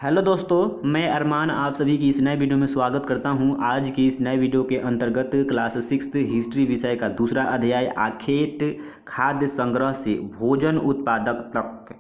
Hello दोस्तों, मैं अरमान आप सभी की इस नए वीडियो में स्वागत करता हूं। आज की इस नए वीडियो के अंतर्गत क्लास 6 हिस्ट्री विषय का दूसरा अध्याय आखेट खाद्य संग्रह से भोजन उत्पादक तक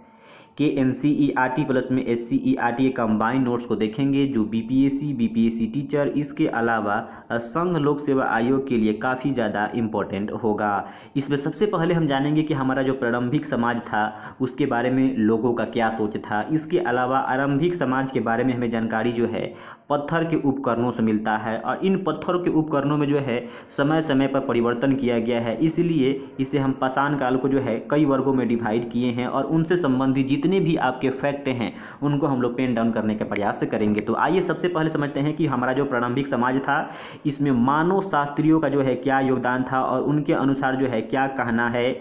के एनसीईआरटी प्लस में एससीईआरटी के कंबाइंड नोट्स को देखेंगे, जो बीपीएससी टीचर इसके अलावा संघ लोक सेवा आयोग के लिए काफ़ी ज़्यादा इम्पोर्टेंट होगा। इसमें सबसे पहले हम जानेंगे कि हमारा जो प्रारंभिक समाज था उसके बारे में लोगों का क्या सोच था। इसके अलावा आरंभिक समाज के बारे में हमें जानकारी जो है पत्थर के उपकरणों से मिलता है, और इन पत्थर के उपकरणों में जो है समय समय पर परिवर्तन किया गया है, इसलिए इसे हम पाषाण काल को जो है कई वर्गों में डिवाइड किए हैं, और उनसे संबंधित जितने भी आपके फैक्ट हैं उनको हम लोग पेन डाउन करने का प्रयास करेंगे। तो आइए सबसे पहले समझते हैं कि हमारा जो प्रारंभिक समाज था इसमें मानव शास्त्रियों का जो है क्या योगदान था और उनके अनुसार जो है क्या कहना है।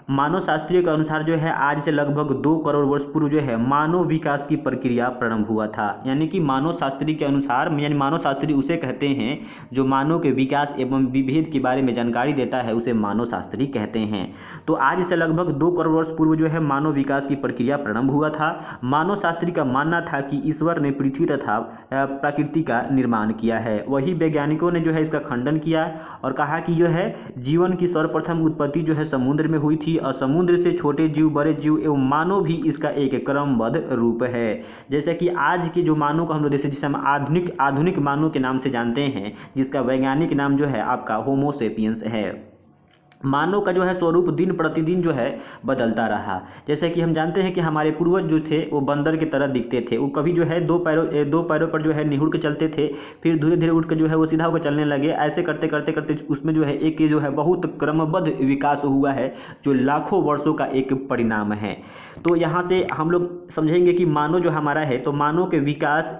मानव शास्त्रियों के अनुसार जो है आज से लगभग 2 करोड़ वर्ष पूर्व जो है मानव विकास की प्रक्रिया प्रारंभ हुआ था। यानी कि मानव शास्त्री के अनुसार, यानी मानव शास्त्री उसे कहते हैं जो मानव के विकास एवं विभेद के बारे में जानकारी देता है, उसे मानव शास्त्री कहते हैं। तो आज से लगभग 2 करोड़ वर्ष पूर्व जो है मानव विकास की प्रक्रिया प्रारंभ हुआ था। मानव शास्त्री का मानना था कि ईश्वर ने पृथ्वी तथा प्रकृति का निर्माण किया है। वही वैज्ञानिकों ने जो है इसका खंडन किया और कहा कि जो है जीवन की सर्वप्रथम उत्पत्ति जो है समुद्र में हुई थी, और समुद्र से छोटे जीव, बड़े जीव एवं मानव भी इसका एक क्रमबद्ध रूप है। जैसे कि आज के जो मानव को हम लोग जिसे हम आधुनिक मानव के नाम से जानते हैं, जिसका वैज्ञानिक नाम जो है आपका होमो सेपियंस है। मानव का जो है स्वरूप दिन प्रतिदिन जो है बदलता रहा। जैसे कि हम जानते हैं कि हमारे पूर्वज जो थे वो बंदर की तरह दिखते थे। वो कभी जो है दो पैरों पर जो है निहुर के चलते थे, फिर धीरे धीरे उठ कर जो है वो सीधा होकर चलने लगे। ऐसे करते करते करते उसमें जो है एक जो है बहुत क्रमबद्ध विकास हुआ है, जो लाखों वर्षों का एक परिणाम है। तो यहाँ से हम लोग समझेंगे कि मानव जो हमारा है, तो मानव के विकास,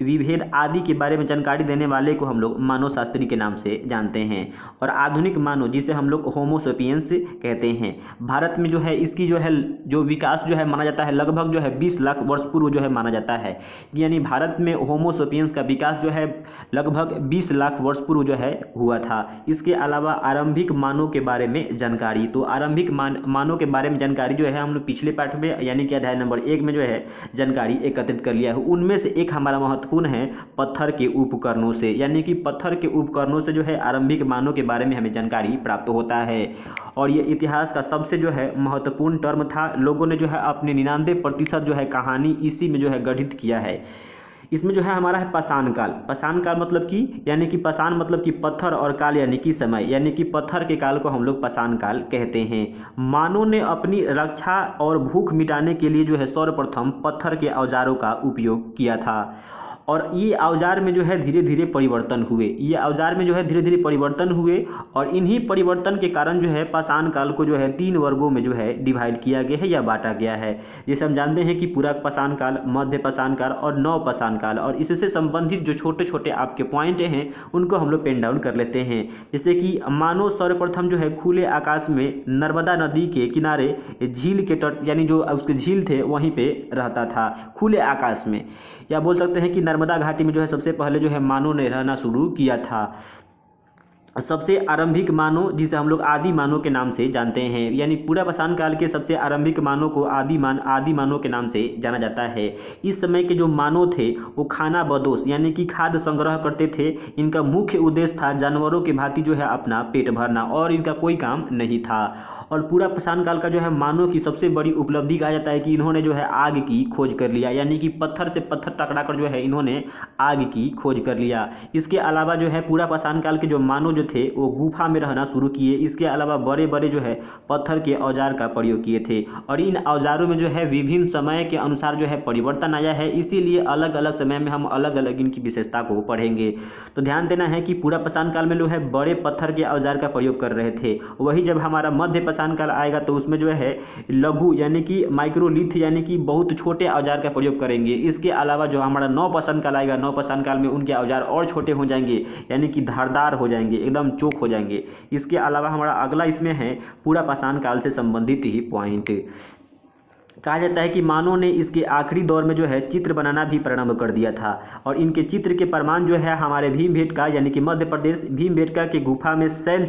विभेद आदि के बारे में जानकारी देने वाले को हम लोग मानव शास्त्री के नाम से जानते हैं। और आधुनिक मानव, जिसे हम लोग होमो सेपियंस कहते हैं, भारत में जो है इसकी जो है जो विकास जो है माना जाता है लगभग जो है 20 लाख वर्ष पूर्व जो है माना जाता है। यानी भारत में होमो सेपियंस का विकास जो है लगभग 20 लाख वर्ष पूर्व जो है हुआ था। इसके अलावा आरंभिक मानव के बारे में जानकारी, तो आरंभिक मानव के बारे में जानकारी जो है हम लोग पिछले पाठ में यानी कि अध्याय नंबर 1 में जो है जानकारी एकत्रित कर लिया है। उनमें से एक हमारा महत्वपूर्ण है पत्थर के उपकरणों से। यानी कि पत्थर के उपकरणों से जो है आरंभिक मानव के बारे में हमें जानकारी प्राप्त होता है। और ये इतिहास का सबसे जो है महत्वपूर्ण टर्म था। लोगों ने जो है अपने 99% जो है कहानी इसी में जो है गढ़ित किया है। इसमें जो है हमारा है पाषाण काल। पाषाण काल मतलब कि, यानी कि पाषाण मतलब कि पत्थर, और काल यानी कि समय, यानी कि पत्थर के काल को हम लोग पाषाण काल कहते हैं। मानव ने अपनी रक्षा और भूख मिटाने के लिए जो है सर्वप्रथम पत्थर के औजारों का उपयोग किया था, और ये औजार में जो है धीरे धीरे परिवर्तन हुए, और इन्हीं परिवर्तन के कारण जो है पाषाण काल को जो है 3 वर्गों में जो है डिवाइड किया गया है या बांटा गया है। जैसे हम जानते हैं कि पूरक पाषाण काल, मध्य पाषाण काल और नव पाषाण काल, और इससे संबंधित जो छोटे छोटे आपके पॉइंट हैं उनको हम लोग पेन डाउन कर लेते हैं। जैसे कि मानव सर्वप्रथम जो है खुले आकाश में नर्मदा नदी के किनारे झील के तट, यानी जो उसके झील थे वहीं पे रहता था खुले आकाश में, या बोल सकते हैं कि नर्मदा घाटी में जो है सबसे पहले जो है मानव ने रहना शुरू किया था। सबसे आरंभिक मानव, जिसे हम लोग आदि मानव के नाम से जानते हैं, यानी पूरा पाषाण काल के सबसे आरंभिक मानव को आदि मानव के नाम से जाना जाता है। इस समय के जो मानव थे वो खाना बदोश, यानी कि खाद्य संग्रह करते थे। इनका मुख्य उद्देश्य था जानवरों की भांति जो है अपना पेट भरना, और इनका कोई काम नहीं था। और पूरा पाषाण काल का जो है मानव की सबसे बड़ी उपलब्धि कहा जाता है कि इन्होंने जो है आग की खोज कर लिया, यानी कि पत्थर से पत्थर टकरा कर जो है इन्होंने आग की खोज कर लिया। इसके अलावा जो है पूरा पाषाण काल के जो मानव जो थे वो गुफा में रहना शुरू किए। इसके अलावा बड़े बड़े जो है पत्थर के औजार का प्रयोग किए थे, और इन औजारों में जो है विभिन्न समय के अनुसार जो है परिवर्तन आया है, इसीलिए अलग अलग समय में हम अलग अलग इनकी विशेषता को पढ़ेंगे। तो ध्यान देना है कि पूरा पाषाण काल में जो है बड़े पत्थर के औजार का प्रयोग कर रहे थे। वही जब हमारा मध्य पाषाण काल आएगा तो उसमें जो है लघु, यानी कि माइक्रोलिथ, यानी कि बहुत छोटे औजार का प्रयोग करेंगे। इसके अलावा जो हमारा नव पाषाण काल आएगा, नव पाषाण काल में उनके औजार और छोटे हो जाएंगे, यानी कि धारदार हो जाएंगे, एकदम चोक हो जाएंगे। इसके अलावा हमारा अगला इसमें है पूरा पाषाण काल से संबंधित ही पॉइंट। कहा जाता है कि मानव ने इसके आखिरी दौर में जो है चित्र बनाना भी प्रारंभ कर दिया था और इनके चित्र के प्रमाण जो है हमारे भीमबेटका यानी कि मध्य प्रदेश भीमबेटका के गुफा में शैल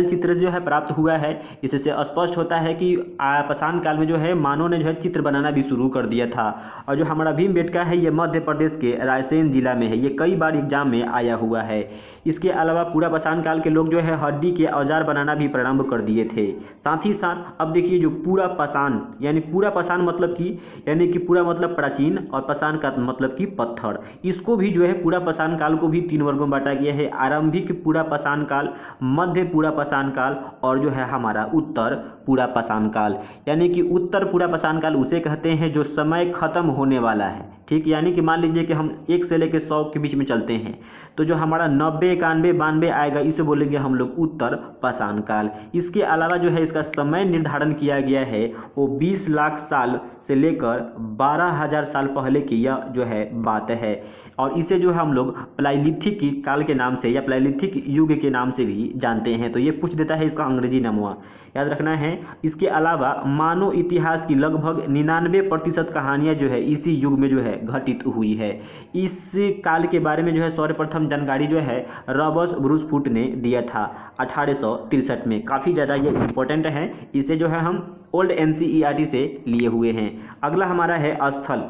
चित्र जो है प्राप्त हुआ है। इससे स्पष्ट होता है कि पाषाण काल में जो है मानव ने जो है चित्र बनाना भी शुरू कर दिया था। और जो हमारा भीमबेटका है ये मध्य प्रदेश के रायसेन जिला में है। ये कई बार एग्जाम में आया हुआ है। इसके अलावा पूरा पाषाण काल के लोग जो है हड्डी के औजार बनाना भी प्रारंभ कर दिए थे। साथ ही साथ अब देखिए जो पूरा पाषाण यानी पूरा पाषाण मतलब कि यानी कि पूरा मतलब प्राचीन और पाषाण का मतलब कि पत्थर, इसको भी जो है पूरा पाषाण काल को भी 3 वर्गों में बांटा गया है। आरंभिक पूरा पाषाण काल, मध्य पूरा पाषाण काल और जो है हमारा उत्तर पूरा पाषाण काल। यानी कि उत्तर पूरा पाषाण काल उसे कहते हैं जो समय खत्म होने वाला है। ठीक, यानी कि मान लीजिए कि हम 1 से लेकर 100 के बीच में चलते हैं तो जो हमारा 90, 91, 92 आएगा इसे बोलेंगे हम लोग उत्तर पाषाण काल। इसके अलावा जो है इसका समय निर्धारण किया गया है वो 20 लाख साल से लेकर 12,000 साल पहले की यह जो है बात है। और इसे जो हम लोग प्लाइलिथिक काल के नाम से या प्लाइलिथिक युग के नाम से भी जानते हैं। तो ये पूछ देता है इसका अंग्रेजी नामुआ, याद रखना है। इसके अलावा मानव इतिहास की लगभग 99% कहानियाँ जो है इसी युग में जो है घटित हुई है। इस काल के बारे में जो है सर्वप्रथम जानकारी जो है रॉबर्ट ब्रूस फुट ने दिया था 1863 में। काफ़ी ज़्यादा ये इंपॉर्टेंट है, इसे जो है हम ओल्ड NCERT से लिए हुए हैं। अगला हमारा है स्थल,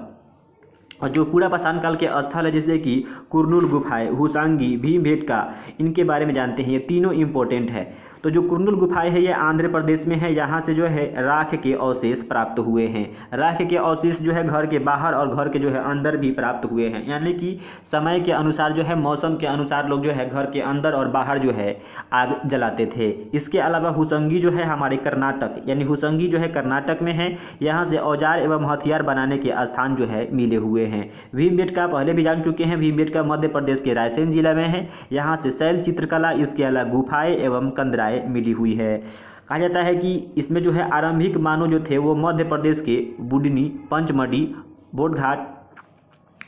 और जो पूरा पाषाण काल के स्थल है जैसे कि कुरनूल गुफाएं, होसांगी, भीमबेटका, इनके बारे में जानते हैं। ये तीनों इंपॉर्टेंट है। तो जो कुरनूल गुफाएं है ये आंध्र प्रदेश में है। यहाँ से जो है राख के अवशेष प्राप्त हुए हैं। राख के अवशेष जो है घर के बाहर और घर के जो है अंदर भी प्राप्त हुए हैं। यानी कि समय के अनुसार जो है मौसम के अनुसार लोग जो है घर के अंदर और बाहर जो है आग जलाते थे। इसके अलावा होसंगी जो है हमारे कर्नाटक यानी होसंगी जो है कर्नाटक में है। यहाँ से औजार एवं हथियार बनाने के स्थान जो है मिले हुए हैं। भीमबेटका पहले भी जान चुके हैं, भीमबेटका मध्य प्रदेश के रायसेन जिला में है। यहाँ से शैल चित्रकला, इसके अलावा गुफाएं एवं कंदराएं मिली हुई है। कहा जाता है कि इसमें जो है आरंभिक मानव जो थे वो मध्य प्रदेश के बुडनी, पंचमढ़ी,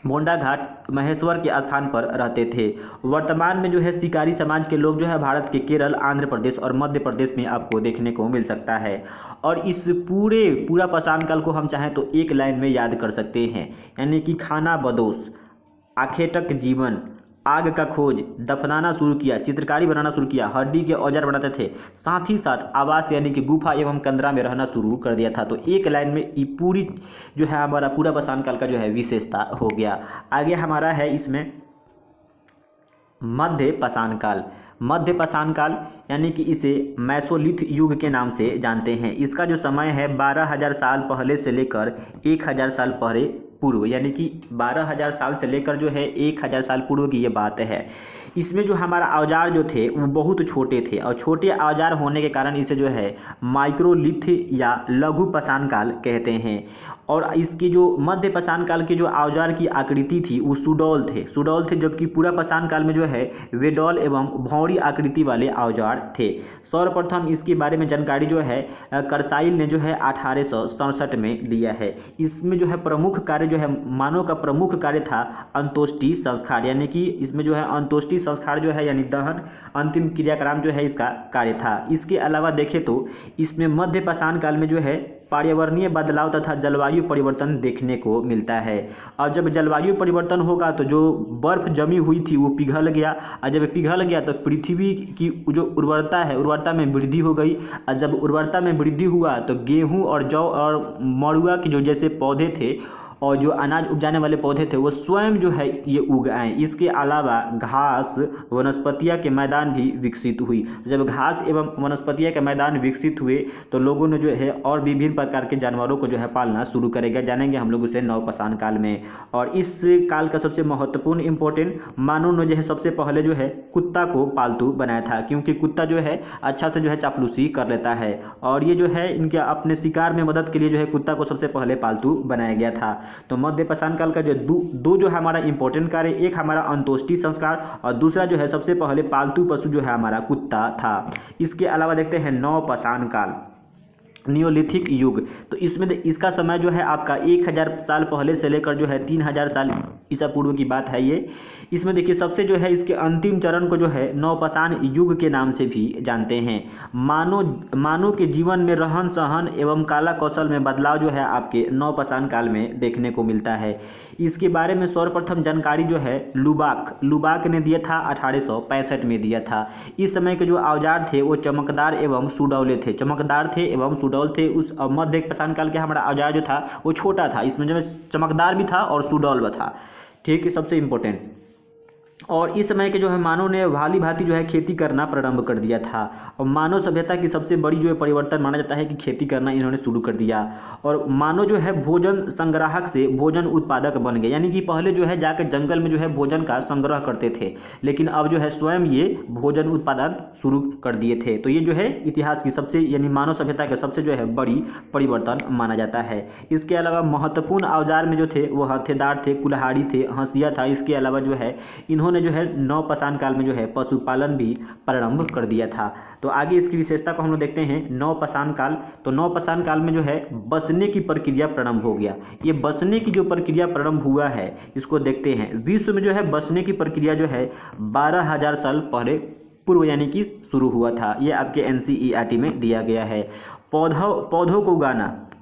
बोंडा घाट, महेश्वर के स्थान पर रहते थे। वर्तमान में जो है शिकारी समाज के लोग जो है भारत के केरल, आंध्र प्रदेश और मध्य प्रदेश में आपको देखने को मिल सकता है। और इस पूरा पाषाण काल को हम चाहें तो एक लाइन में याद कर सकते हैं, यानी कि खाना बदोश, आखेटक जीवन, आग का खोज, दफनाना शुरू किया, चित्रकारी बनाना शुरू किया, हड्डी के औजार बनाते थे, साथ ही साथ आवास यानी कि गुफा एवं कंदरा में रहना शुरू कर दिया था। तो एक लाइन में ये पूरी जो है हमारा पूरा पाषाण काल का जो है विशेषता हो गया। आगे हमारा है इसमें मध्य पाषाण काल। मध्य पाषाण काल यानी कि इसे मेसोलिथ युग के नाम से जानते हैं। इसका जो समय है 12,000 साल पहले से लेकर 1,000 साल पहले पूर्व, यानी कि 12,000 साल से लेकर जो है 1,000 साल पूर्व की ये बात है। इसमें जो हमारा औजार जो थे वो बहुत छोटे थे और छोटे औजार होने के कारण इसे जो है माइक्रोलिथ या लघु पाषाण काल कहते हैं। और इसकी जो मध्य पाषाण काल के जो औजार की आकृति थी वो सुडौल थे, जबकि पूरा पाषाण काल में जो है वेडौल एवं भौरी आकृति वाले औजार थे। सर्वप्रथम इसके बारे में जानकारी जो है करसाइल ने जो है 1867 में दिया है। इसमें जो है प्रमुख कार्य जो है मानव का प्रमुख कार्य था अंतोष्टि संस्कार, यानी कि इसमें जो है अंतोष्टि संस्कार जो है यानी दहन अंतिम क्रियाक्रम जो है इसका कार्य था। इसके अलावा देखें तो इसमें मध्य पाषाण काल में जो है पर्यावरणीय बदलाव तथा जलवायु परिवर्तन देखने को मिलता है। और जब जलवायु परिवर्तन होगा तो जो बर्फ जमी हुई थी वो पिघल गया, और जब पिघल गया तो पृथ्वी की जो उर्वरता है उर्वरता में वृद्धि हो गई। और जब उर्वरता में वृद्धि हुआ तो गेहूं और जौ और मड़ुआ के जो जैसे पौधे थे और जो अनाज उपजाने वाले पौधे थे वो स्वयं जो है ये उग आए। इसके अलावा घास वनस्पतियाँ के मैदान भी विकसित हुई। जब घास एवं वनस्पतियाँ के मैदान विकसित हुए तो लोगों ने जो है और विभिन्न प्रकार के जानवरों को जो है पालना शुरू करेगा। जानेंगे हम लोग उसे नवपाषाण काल में। और इस काल का सबसे महत्वपूर्ण इंपॉर्टेंट मानव ने जो है सबसे पहले जो है कुत्ता को पालतू बनाया था, क्योंकि कुत्ता जो है अच्छा से जो है चापलूसी कर लेता है और ये जो है इनके अपने शिकार में मदद के लिए जो है कुत्ता को सबसे पहले पालतू बनाया गया था। तो मध्य पाषाण काल का जो दो जो है हमारा इंपॉर्टेंट कार्य, एक हमारा अंतोष्टि संस्कार और दूसरा जो है सबसे पहले पालतू पशु जो है हमारा कुत्ता था। इसके अलावा देखते हैं नवपाषाण काल। नियोलिथिक युग। तो इसमें इसका समय जो है आपका 1000 साल पहले से लेकर जो है 3000 साल ईसा पूर्व की बात है ये। इसमें देखिए सबसे जो है इसके अंतिम चरण को जो है नवपाषाण युग के नाम से भी जानते हैं। मानव के जीवन में रहन सहन एवं कला कौशल में बदलाव जो है आपके नवपाषाण काल में देखने को मिलता है। इसके बारे में सर्वप्रथम जानकारी जो है लुबाक ने दिया था 1865 में दिया था। इस समय के जो औजार थे वो चमकदार एवं सुडौले थे, चमकदार थे एवं सुडौल थे। उस मध्य पाषाण काल के हमारा औजार जो था वो छोटा था, इसमें जो चमकदार भी था और सुडौल भी था। ठीक है, सबसे इम्पोर्टेंट। और इस समय के जो है मानव ने भाली भांति जो है खेती करना प्रारंभ कर दिया था। और मानव सभ्यता की सबसे बड़ी जो है परिवर्तन माना जाता है कि खेती करना इन्होंने शुरू कर दिया। और मानव जो है भोजन संग्राहक से भोजन उत्पादक बन गए, यानी कि पहले जो है जाकर जंगल में जो है भोजन का संग्रह करते थे, लेकिन अब जो है स्वयं ये भोजन उत्पादन शुरू कर दिए थे। तो ये जो है इतिहास की सबसे यानी मानव सभ्यता का सबसे जो है बड़ी परिवर्तन माना जाता है। इसके अलावा महत्वपूर्ण औजार में जो थे वो हथेदार थे, कुल्हाड़ी थे, हंसिया था। इसके अलावा जो है इन्होंने जो है नवपाषाण काल में जो है पशुपालन भी प्रारंभ कर दिया था। तो आगे इसकी विशेषता को हम लोग देखते हैं। नवपाषाण काल, तो नवपाषाण काल में जो है बसने की प्रक्रिया प्रारंभ हो गया। ये बसने की जो प्रक्रिया प्रारंभ हुआ है इसको देखते हैं। विश्व में जो है बसने की प्रक्रिया जो है 12000 साल पहले पूर्व यानी कि शुरू हुआ था। ये आपके NCERT में दिया गया है। पौधों को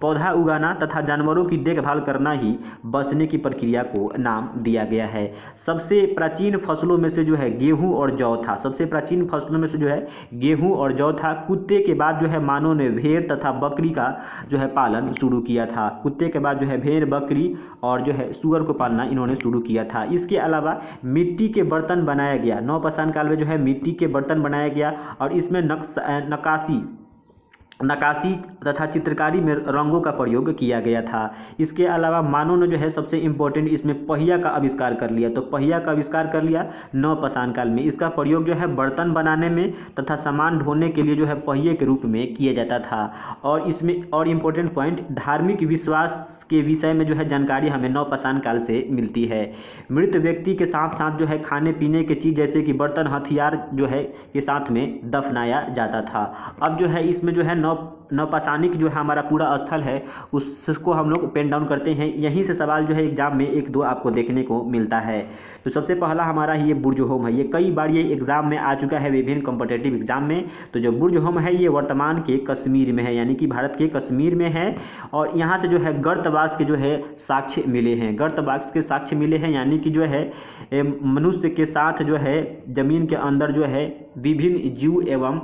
पौधा उगाना तथा जानवरों की देखभाल करना ही बसने की प्रक्रिया को नाम दिया गया है। सबसे प्राचीन फसलों में से जो है गेहूं और जौ था। सबसे प्राचीन फसलों में से जो है गेहूं और जौ था। कुत्ते के बाद जो है मानव ने भेड़ तथा बकरी का जो है पालन शुरू किया था। कुत्ते के बाद जो है भेड़, बकरी और जो है सूअर को पालना इन्होंने शुरू किया था। इसके अलावा मिट्टी के बर्तन बनाया गया। नवपाषाण काल में जो है मिट्टी के बर्तन बनाया गया और इसमें नक्काशी तथा चित्रकारी में रंगों का प्रयोग किया गया था। इसके अलावा मानव ने जो है सबसे इम्पोर्टेंट इसमें पहिया का आविष्कार कर लिया। तो पहिया का आविष्कार कर लिया नवपाषाण काल में। इसका प्रयोग जो है बर्तन बनाने में तथा सामान ढोने के लिए जो है पहिए के रूप में किया जाता था। और इसमें और इम्पोर्टेंट पॉइंट, धार्मिक विश्वास के विषय में जो है जानकारी हमें नवपाषाण काल से मिलती है। मृत व्यक्ति के साथ साथ जो है खाने पीने की चीज़ जैसे कि बर्तन, हथियार जो है के साथ में दफनाया जाता था। अब जो है इसमें जो है नवपाषाणिक जो है हमारा पूरा स्थल है उसको हम लोग पेन डाउन करते हैं। यहीं से सवाल जो है एग्जाम में 1-2 आपको देखने को मिलता है। तो सबसे पहला हमारा ये बुर्ज-होम है। ये कई बार ये एग्जाम में आ चुका है विभिन्न कॉम्पिटिटिव एग्जाम में। तो जो बुर्ज-होम है ये वर्तमान के कश्मीर में है, यानी कि भारत के कश्मीर में है। और यहाँ से जो है गर्तवास के जो है साक्ष्य मिले हैं, गर्तवास के साक्ष्य मिले हैं, यानी कि जो है मनुष्य के साथ जो है जमीन के अंदर जो है विभिन्न जीव एवं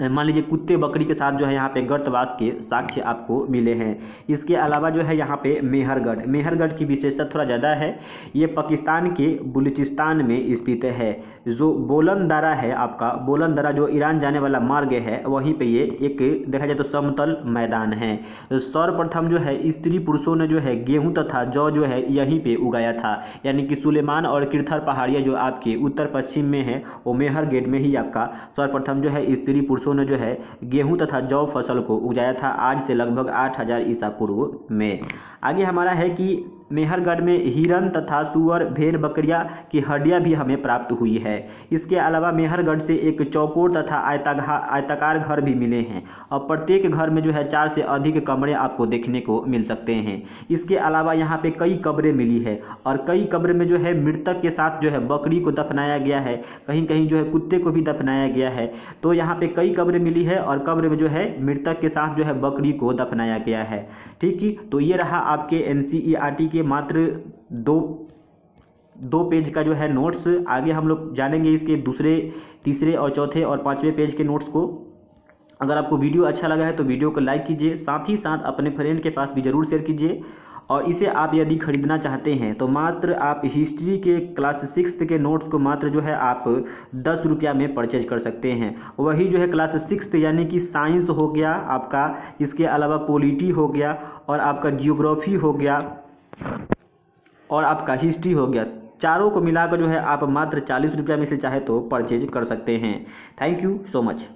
मान लीजिए कुत्ते बकरी के साथ जो है यहाँ पे गर्तवास के साक्ष्य आपको मिले हैं। इसके अलावा जो है यहाँ पे मेहरगढ़ की विशेषता थोड़ा ज़्यादा है। ये पाकिस्तान के बलूचिस्तान में स्थित है। जो बोलन दरा है आपका, बोलन दरा जो ईरान जाने वाला मार्ग है वहीं पे ये एक देखा जाए तो समतल मैदान है। सर्वप्रथम जो है स्त्री पुरुषों ने जो है गेहूँ तथा जौ जो है यहीं पर उगाया था, यानी कि सुलेमान और किरथर पहाड़ियाँ जो आपके उत्तर पश्चिम में है वो मेहरगढ़ में ही आपका सर्वप्रथम जो है स्त्री पुरुषों ने जो है गेहूं तथा जौ फसल को उगाया था, आज से लगभग 8000 ईसा पूर्व में। आगे हमारा है कि मेहरगढ़ में हिरन तथा सूअर, भेड़, बकरियां की हड्डियां भी हमें प्राप्त हुई है। इसके अलावा मेहरगढ़ से एक चौकोर तथा आयताकार घर भी मिले हैं और प्रत्येक घर में जो है 4 से अधिक कमरे आपको देखने को मिल सकते हैं। इसके अलावा यहाँ पे कई कब्रें मिली है और कई कब्र में जो है मृतक के साथ जो है बकरी को दफनाया गया है, कहीं कहीं जो है कुत्ते को भी दफनाया गया है। तो यहाँ पे कई कब्रें मिली है और कब्र में जो है मृतक के साथ जो है बकरी को दफनाया गया है। ठीक है, तो ये रहा आपके NCERT के मात्र दो पेज का जो है नोट्स। आगे हम लोग जानेंगे इसके दूसरे, तीसरे और चौथे और 5वें पेज के नोट्स को। अगर आपको वीडियो अच्छा लगा है तो वीडियो को लाइक कीजिए, साथ ही साथ अपने फ्रेंड के पास भी ज़रूर शेयर कीजिए। और इसे आप यदि खरीदना चाहते हैं तो मात्र आप हिस्ट्री के क्लास 6 के नोट्स को मात्र जो है आप 10 रुपया में परचेज कर सकते हैं। वही जो है क्लास 6 यानी कि साइंस हो गया आपका, इसके अलावा पॉलिटी हो गया और आपका जियोग्राफी हो गया और आपका हिस्ट्री हो गया, चारों को मिलाकर जो है आप मात्र 40 रुपया में से चाहे तो परचेज कर सकते हैं। Thank you so much.